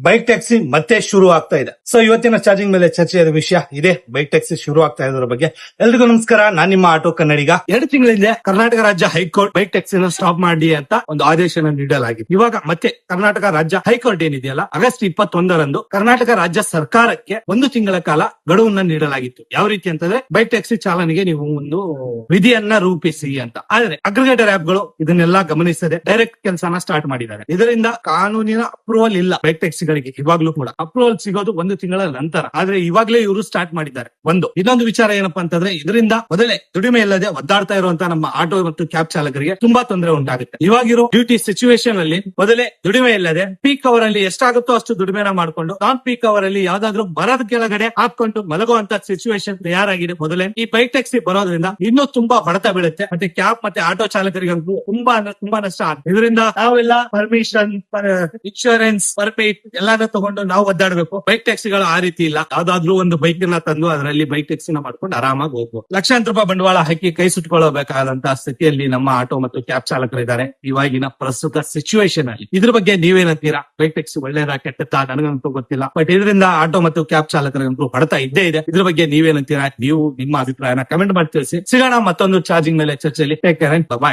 Bike taxi ಮತ್ತೆ ಶುರು ಆಗ್ತಾ ಇದೆ. ಸೊ ಇವತ್ತಿನ ಚಾರ್ಜಿಂಗ್ ಮೇಲೆ ಚರ್ಚೆಯಾದ ವಿಷಯ ಇದೆ, ಬೈಕ್ ಟ್ಯಾಕ್ಸಿ ಶುರು ಆಗ್ತಾ ಇರೋದ್ರ ಬಗ್ಗೆ. ಎಲ್ರಿಗೂ ನಮಸ್ಕಾರ, ನಾನ್ ನಿಮ್ಮ ಆಟೋ ಕನ್ನಡಿಗ. 2 ತಿಂಗಳ ಹಿಂದೆ ಕರ್ನಾಟಕ ರಾಜ್ಯ ಹೈಕೋರ್ಟ್ ಬೈಕ್ ಟ್ಯಾಕ್ಸಿನ ಸ್ಟಾಪ್ ಮಾಡಿ ಅಂತ ಒಂದು ಆದೇಶನ ನೀಡಲಾಗಿದೆ. ಇವಾಗ ಮತ್ತೆ ಕರ್ನಾಟಕ ರಾಜ್ಯ ಹೈಕೋರ್ಟ್ ಏನಿದೆಯಲ್ಲ, ಆಗಸ್ಟ್ 21ರಂದು ಕರ್ನಾಟಕ ರಾಜ್ಯ ಸರ್ಕಾರಕ್ಕೆ 1 ತಿಂಗಳ ಕಾಲ ಗಡುವನ್ನ ನೀಡಲಾಗಿತ್ತು. ಯಾವ ರೀತಿ ಅಂತಂದ್ರೆ, ಬೈಕ್ ಟ್ಯಾಕ್ಸಿ ಚಾಲನೆಗೆ ನೀವು ಒಂದು ವಿಧಿಯನ್ನ ರೂಪಿಸಿ ಅಂತ. ಆದ್ರೆ ಅಗ್ರಿಗೇಟರ್ ಆಪ್ಗಳು ಇದನ್ನೆಲ್ಲ ಗಮನಿಸದೆ ಡೈರೆಕ್ಟ್ ಕೆಲಸನ ಸ್ಟಾರ್ಟ್ ಮಾಡಿದ್ದಾರೆ. ಇದರಿಂದ ಕಾನೂನಿನ ಅಪ್ರೂವಲ್ ಇಲ್ಲ ಬೈಕ್ ಟ್ಯಾಕ್ಸಿಗಳಿಗೆ. ಇವಾಗ್ಲೂ ಕೂಡ ಅಪ್ರೂವಲ್ ಸಿಗೋದು 1 ತಿಂಗಳ ನಂತರ. ಆದ್ರೆ ಇವಾಗ್ಲೇ ಇವರು ಸ್ಟಾರ್ಟ್ ಮಾಡಿದ್ದಾರೆ. ಇನ್ನೊಂದು ವಿಚಾರ ಏನಪ್ಪಾ ಅಂತಂದ್ರೆ, ಇದರಿಂದ ಮೊದಲೇ ದುಡಿಮೆ ಇಲ್ಲದೆ ಒದ್ದಾಡ್ತಾ ಇರುವಂತ ನಮ್ಮ ಆಟೋ ಮತ್ತು ಕ್ಯಾಬ್ ಚಾಲಕರಿಗೆ ತುಂಬಾ ತೊಂದರೆ ಉಂಟಾಗುತ್ತೆ. ಇವಾಗಿರೋ ಡ್ಯೂಟಿ ಸಿಚುವೇಶನ್ ಅಲ್ಲಿ ಮೊದಲೇ ದುಡಿಮೆ ಇಲ್ಲದೆ ಪೀಕ್ ಅವರ್ ಅಲ್ಲಿ ಎಷ್ಟಾಗುತ್ತೋ ಅಷ್ಟು ದುಡಿಮೆನ ಮಾಡ್ಕೊಂಡು ನಾನ್ ಪೀಕ್ ಅವರ್ ಅಲ್ಲಿ ಯಾವ್ದಾದ್ರು ಮರದ ಕೆಳಗಡೆ ಹಾಕೊಂಡು ಮಲಗುವಂತ ಸಿಚುವೇಶನ್ ತಯಾರಾಗಿದೆ. ಮೊದಲೇ ಈ ಬೈಕ್ ಟ್ಯಾಕ್ಸಿ ಬರೋದ್ರಿಂದ ಇನ್ನೂ ತುಂಬಾ ಹೊಡೆತ ಬೀಳುತ್ತೆ. ಮತ್ತೆ ಕ್ಯಾಬ್ ಮತ್ತೆ ಆಟೋ ಚಾಲಕರಿಗಂತೂ ತುಂಬಾ ನಷ್ಟ ಆಗುತ್ತೆ. ಇದರಿಂದ ನಾವೆಲ್ಲ ಪರ್ಮಿಷನ್, ಇನ್ಶೂರೆನ್ಸ್, ಪರ್ಮಿಟ್ ಎಲ್ಲಾನು ತಗೊಂಡು ನಾವು ಒದ್ದಾಡಬೇಕು. ಬೈಕ್ ಟ್ಯಾಕ್ಸಿಗಳು ಆ ರೀತಿ ಇಲ್ಲ. ಯಾವ್ದಾದ್ರು ಒಂದು ಬೈಕ್ ನ ತಂದು ಅದರಲ್ಲಿ ಬೈಕ್ ಟ್ಯಾಕ್ಸಿನ ಮಾಡ್ಕೊಂಡು ಆರಾಮಾಗಿ ಹೋಗ್ಬೋದು. ಲಕ್ಷಾಂತರ ರೂಪಾಯಿ ಬಂಡವಾಳ ಹಾಕಿ ಕೈ ಸುಟ್ಕೊಳ್ಳಬೇಕಾದಂತಹ ಸ್ಥಿತಿಯಲ್ಲಿ ನಮ್ಮ ಆಟೋ ಮತ್ತು ಕ್ಯಾಬ್ ಚಾಲಕರಿದ್ದಾರೆ ಇವಾಗಿನ ಪ್ರಸ್ತುತ ಸಿಚುವೇಶನ್ ಅಲ್ಲಿ. ಇದ್ರ ಬಗ್ಗೆ ನೀವೇನಂತೀರಾ? ಬೈಕ್ ಟ್ಯಾಕ್ಸಿ ಒಳ್ಳೇದಾ ಕೆಟ್ಟದ್ದಾ ನನಗಂತೂ ಗೊತ್ತಿಲ್ಲ. ಬಟ್ ಇದರಿಂದ ಆಟೋ ಮತ್ತು ಕ್ಯಾಬ್ ಚಾಲಕರಿಗಂತೂ ಹೊಡೆತ ಇದ್ದೇ ಇದೆ. ಇದ್ರ ಬಗ್ಗೆ ನೀವೇನಂತೀರಾ? ನೀವು ನಿಮ್ಮ ಅಭಿಪ್ರಾಯನ ಕಮೆಂಟ್ ಮಾಡಿ ತಿಳಿಸಿ. ಸಿಗೋಣ ಮತ್ತೊಂದು ಚಾರ್ಜಿಂಗ್ ಮೇಲೆ ಚರ್ಚೆಯಲ್ಲಿ. Take care and by.